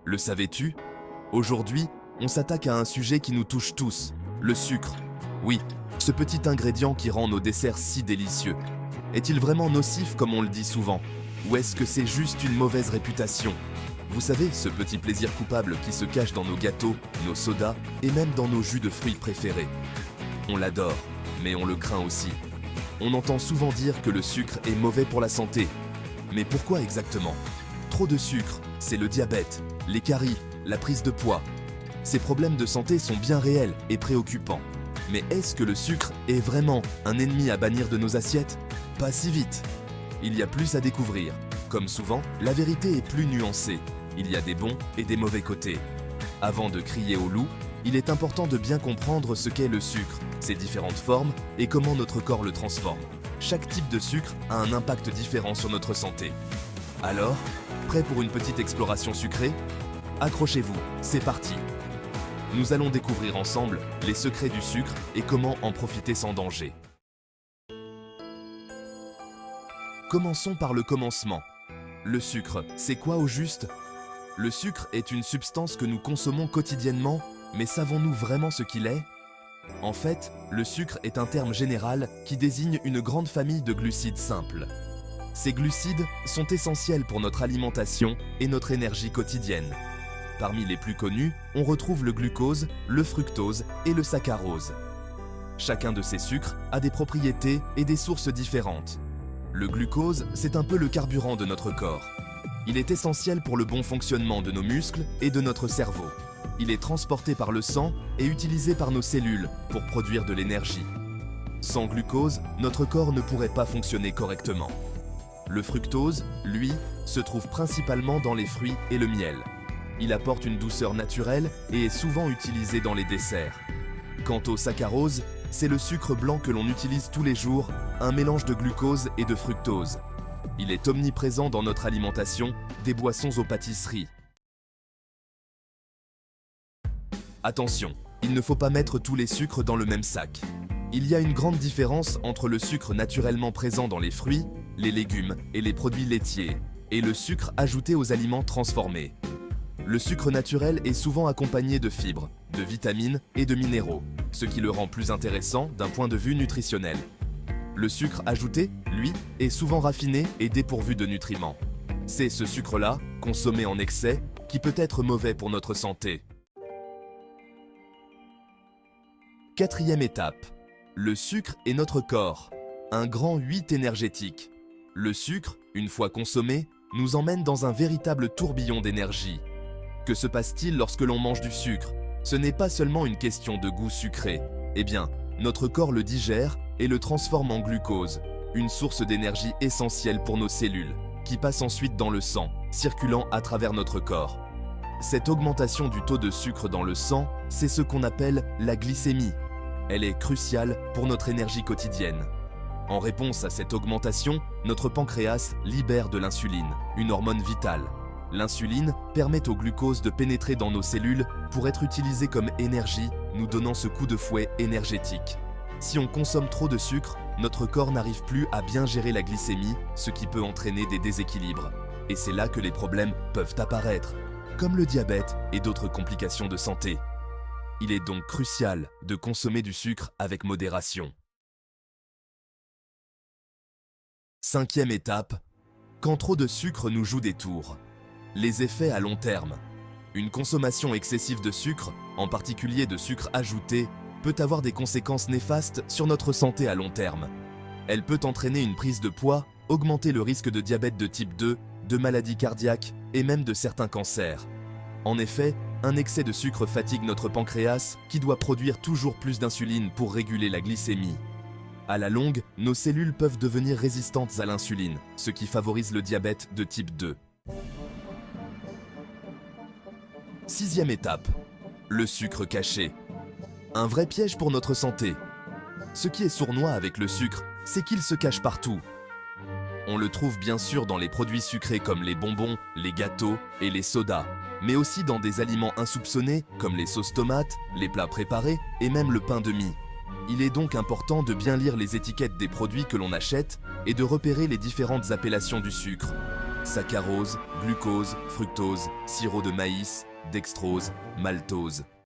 Le savais-tu? Aujourd'hui, on s'attaque à un sujet qui nous touche tous, le sucre. Oui, ce petit ingrédient qui rend nos desserts si délicieux. Est-il vraiment nocif comme on le dit souvent? Ou est-ce que c'est juste une mauvaise réputation? Vous savez, ce petit plaisir coupable qui se cache dans nos gâteaux, nos sodas et même dans nos jus de fruits préférés. On l'adore, mais on le craint aussi. On entend souvent dire que le sucre est mauvais pour la santé. Mais pourquoi exactement? Trop de sucre, c'est le diabète, les caries, la prise de poids. Ces problèmes de santé sont bien réels et préoccupants. Mais est-ce que le sucre est vraiment un ennemi à bannir de nos assiettes? Pas si vite. Il y a plus à découvrir. Comme souvent, la vérité est plus nuancée. Il y a des bons et des mauvais côtés. Avant de crier au loup, il est important de bien comprendre ce qu'est le sucre, ses différentes formes et comment notre corps le transforme. Chaque type de sucre a un impact différent sur notre santé. Alors, prêt pour une petite exploration sucrée? Accrochez-vous, c'est parti! Nous allons découvrir ensemble les secrets du sucre et comment en profiter sans danger. Commençons par le commencement. Le sucre, c'est quoi au juste? Le sucre est une substance que nous consommons quotidiennement, mais savons-nous vraiment ce qu'il est? En fait, le sucre est un terme général qui désigne une grande famille de glucides simples. Ces glucides sont essentiels pour notre alimentation et notre énergie quotidienne. Parmi les plus connus, on retrouve le glucose, le fructose et le saccharose. Chacun de ces sucres a des propriétés et des sources différentes. Le glucose, c'est un peu le carburant de notre corps. Il est essentiel pour le bon fonctionnement de nos muscles et de notre cerveau. Il est transporté par le sang et utilisé par nos cellules pour produire de l'énergie. Sans glucose, notre corps ne pourrait pas fonctionner correctement. Le fructose, lui, se trouve principalement dans les fruits et le miel. Il apporte une douceur naturelle et est souvent utilisé dans les desserts. Quant au saccharose, c'est le sucre blanc que l'on utilise tous les jours, un mélange de glucose et de fructose. Il est omniprésent dans notre alimentation, des boissons aux pâtisseries. Attention, il ne faut pas mettre tous les sucres dans le même sac. Il y a une grande différence entre le sucre naturellement présent dans les fruits, les légumes et les produits laitiers, et le sucre ajouté aux aliments transformés. Le sucre naturel est souvent accompagné de fibres, de vitamines et de minéraux, ce qui le rend plus intéressant d'un point de vue nutritionnel. Le sucre ajouté, lui, est souvent raffiné et dépourvu de nutriments. C'est ce sucre-là, consommé en excès, qui peut être mauvais pour notre santé. Quatrième étape. Le sucre est notre corps, un grand 8 énergétique. Le sucre, une fois consommé, nous emmène dans un véritable tourbillon d'énergie. Que se passe-t-il lorsque l'on mange du sucre? Ce n'est pas seulement une question de goût sucré. Eh bien, notre corps le digère et le transforme en glucose, une source d'énergie essentielle pour nos cellules, qui passe ensuite dans le sang, circulant à travers notre corps. Cette augmentation du taux de sucre dans le sang, c'est ce qu'on appelle la glycémie. Elle est cruciale pour notre énergie quotidienne. En réponse à cette augmentation, notre pancréas libère de l'insuline, une hormone vitale. L'insuline permet au glucose de pénétrer dans nos cellules pour être utilisé comme énergie, nous donnant ce coup de fouet énergétique. Si on consomme trop de sucre, notre corps n'arrive plus à bien gérer la glycémie, ce qui peut entraîner des déséquilibres. Et c'est là que les problèmes peuvent apparaître, comme le diabète et d'autres complications de santé. Il est donc crucial de consommer du sucre avec modération. Cinquième étape, quand trop de sucre nous joue des tours. Les effets à long terme. Une consommation excessive de sucre, en particulier de sucre ajouté, peut avoir des conséquences néfastes sur notre santé à long terme. Elle peut entraîner une prise de poids, augmenter le risque de diabète de type 2, de maladies cardiaques et même de certains cancers. En effet, un excès de sucre fatigue notre pancréas qui doit produire toujours plus d'insuline pour réguler la glycémie. À la longue, nos cellules peuvent devenir résistantes à l'insuline, ce qui favorise le diabète de type 2. Sixième étape, le sucre caché. Un vrai piège pour notre santé. Ce qui est sournois avec le sucre, c'est qu'il se cache partout. On le trouve bien sûr dans les produits sucrés comme les bonbons, les gâteaux et les sodas, mais aussi dans des aliments insoupçonnés comme les sauces tomates, les plats préparés et même le pain de mie. Il est donc important de bien lire les étiquettes des produits que l'on achète et de repérer les différentes appellations du sucre. Saccharose, glucose, fructose, sirop de maïs, dextrose, maltose.